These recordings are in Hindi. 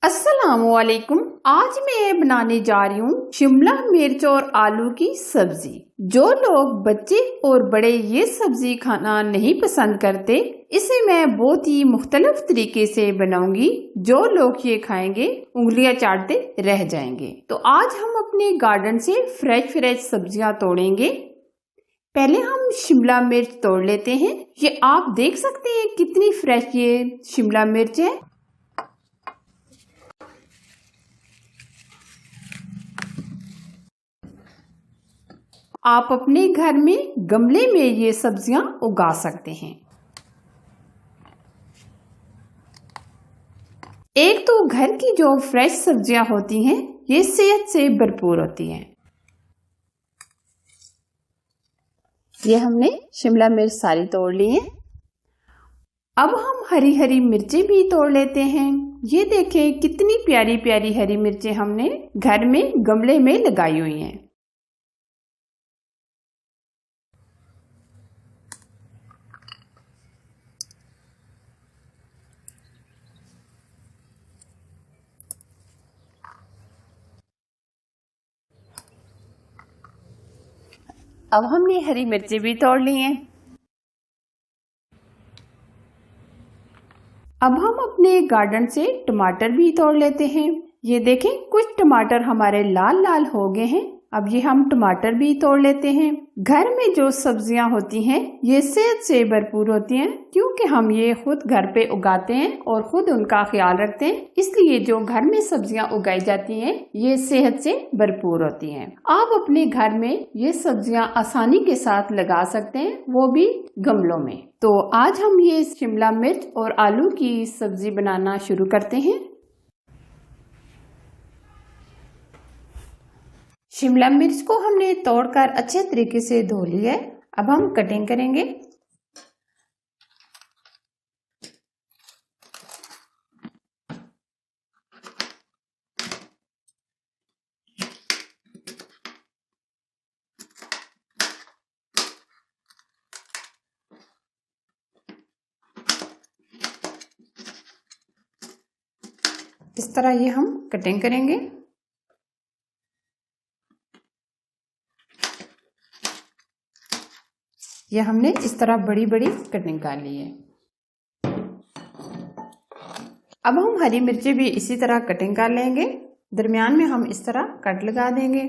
अस्सलामुअलैकुम। आज मैं बनाने जा रही हूँ शिमला मिर्च और आलू की सब्जी। जो लोग बच्चे और बड़े ये सब्जी खाना नहीं पसंद करते, इसे मैं बहुत ही मुख्तलिफ तरीके से बनाऊंगी। जो लोग ये खाएंगे उंगलियां चाटते रह जाएंगे। तो आज हम अपने गार्डन से फ्रेश सब्जियां तोड़ेंगे। पहले हम शिमला मिर्च तोड़ लेते हैं। ये आप देख सकते हैं कितनी फ्रेश ये शिमला मिर्च है। आप अपने घर में गमले में ये सब्जियां उगा सकते हैं। एक तो घर की जो फ्रेश सब्जियां होती हैं ये सेहत से भरपूर होती हैं। ये हमने शिमला मिर्च सारी तोड़ ली है। अब हम हरी मिर्चें भी तोड़ लेते हैं। ये देखें कितनी प्यारी प्यारी हरी मिर्चें हमने घर में गमले में लगाई हुई हैं। अब हमने हरी मिर्ची भी तोड़ ली हैं। अब हम अपने गार्डन से टमाटर भी तोड़ लेते हैं। ये देखें कुछ टमाटर हमारे लाल लाल हो गए हैं। अब ये हम टमाटर भी तोड़ लेते हैं। घर में जो सब्जियां होती हैं ये सेहत से भरपूर होती हैं, क्योंकि हम ये खुद घर पे उगाते हैं और खुद उनका ख्याल रखते हैं। इसलिए जो घर में सब्जियां उगाई जाती हैं ये सेहत से भरपूर होती हैं। आप अपने घर में ये सब्जियां आसानी के साथ लगा सकते हैं, वो भी गमलों में। तो आज हम ये शिमला मिर्च और आलू की सब्जी बनाना शुरू करते हैं। शिमला मिर्च को हमने तोड़कर अच्छे तरीके से धो लिया है। अब हम कटिंग करेंगे। इस तरह ये हम कटिंग करेंगे। ये हमने इस तरह बड़ी बड़ी कटिंग कर ली है। अब हम हरी मिर्ची भी इसी तरह कटिंग कर लेंगे। दरमियान में हम इस तरह कट लगा देंगे।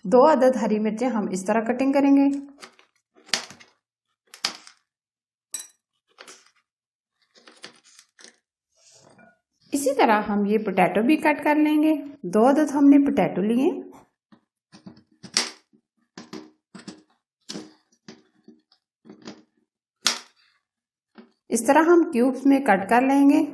दो अदद हरी मिर्चें हम इस तरह कटिंग करेंगे। इसी तरह हम ये पोटैटो भी कट कर लेंगे। 2 अदद हमने पोटैटो लिए। इस तरह हम क्यूब्स में कट कर लेंगे।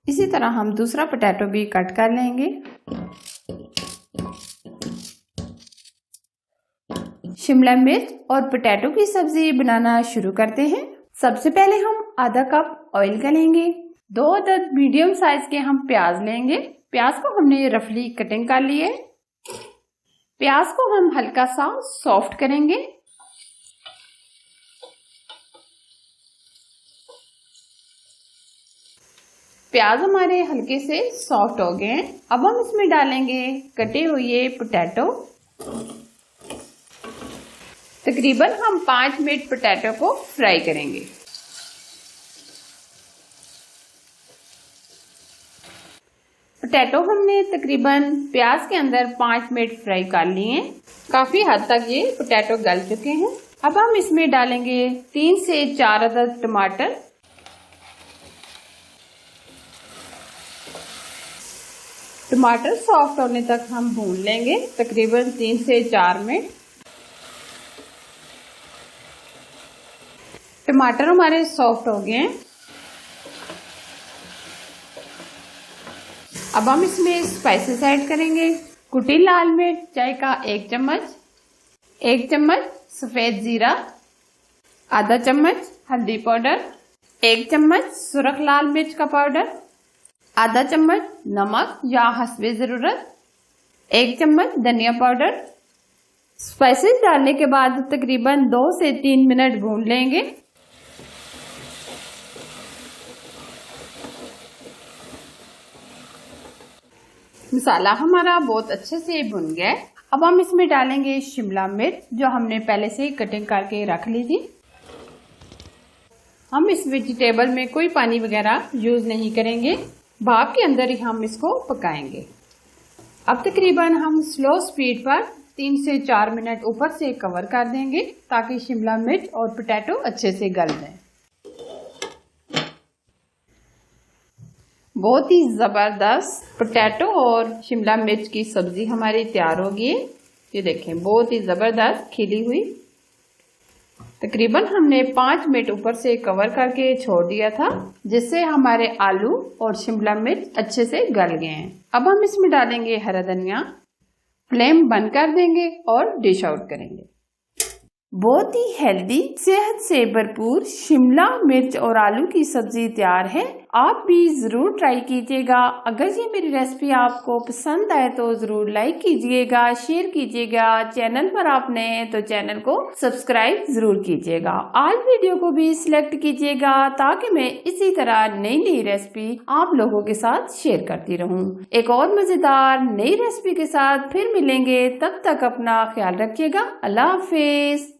इसी तरह हम दूसरा पोटैटो भी कट कर लेंगे। शिमला मिर्च और पोटैटो की सब्जी बनाना शुरू करते हैं। सबसे पहले हम आधा कप ऑयल का लेंगे। 2 अदद मीडियम साइज के हम प्याज लेंगे। प्याज को हमने रफली कटिंग कर ली है। प्याज को हम हल्का सा सॉफ्ट करेंगे। प्याज हमारे हल्के से सॉफ्ट हो गए हैं। अब हम इसमें डालेंगे कटे हुए पोटैटो। तकरीबन हम 5 मिनट पोटैटो को फ्राई करेंगे। पोटैटो हमने तकरीबन प्याज के अंदर 5 मिनट फ्राई कर लिए हैं। काफी हद तक ये पोटैटो गल चुके हैं। अब हम इसमें डालेंगे 3 से 4 अदद टमाटर। टमाटर सॉफ्ट होने तक हम भून लेंगे, तकरीबन 3 से 4 मिनट। टमाटर हमारे सॉफ्ट हो गए हैं। अब हम इसमें स्पाइसेस ऐड करेंगे। कुटी लाल मिर्च चाय का 1 चम्मच, 1 चम्मच सफेद जीरा, आधा चम्मच हल्दी पाउडर, 1 चम्मच सुरख लाल मिर्च का पाउडर, आधा चम्मच नमक या हस्बे ज़रूरत, 1 चम्मच धनिया पाउडर। स्पाइसेस डालने के बाद तकरीबन 2 से 3 मिनट भून लेंगे। मसाला हमारा बहुत अच्छे से भुन गया है। अब हम इसमें डालेंगे शिमला मिर्च जो हमने पहले से ही कटिंग करके रख ली थी। हम इस वेजिटेबल में कोई पानी वगैरह यूज नहीं करेंगे, भाप के अंदर ही हम इसको पकाएंगे। अब तकरीबन हम स्लो स्पीड पर 3 से 4 मिनट ऊपर से कवर कर देंगे ताकि शिमला मिर्च और पोटैटो अच्छे से गल जाए। बहुत ही जबरदस्त पोटैटो और शिमला मिर्च की सब्जी हमारी तैयार होगी। ये देखें, बहुत ही जबरदस्त खिली हुई। तकरीबन हमने 5 मिनट ऊपर से कवर करके छोड़ दिया था, जिससे हमारे आलू और शिमला मिर्च अच्छे से गल गए हैं। अब हम इसमें डालेंगे हरा धनिया, फ्लेम बंद कर देंगे और डिश आउट करेंगे। बहुत ही हेल्दी, सेहत से भरपूर शिमला मिर्च और आलू की सब्जी तैयार है। आप भी जरूर ट्राई कीजिएगा। अगर ये मेरी रेसिपी आपको पसंद आए तो जरूर लाइक कीजिएगा, शेयर कीजिएगा। चैनल पर आप नए हैं तो चैनल को सब्सक्राइब जरूर कीजिएगा। आज वीडियो को भी सिलेक्ट कीजिएगा ताकि मैं इसी तरह नई नई रेसिपी आप लोगों के साथ शेयर करती रहूं। एक और मजेदार नई रेसिपी के साथ फिर मिलेंगे, तब तक अपना ख्याल रखिएगा। अल्लाह हाफिज।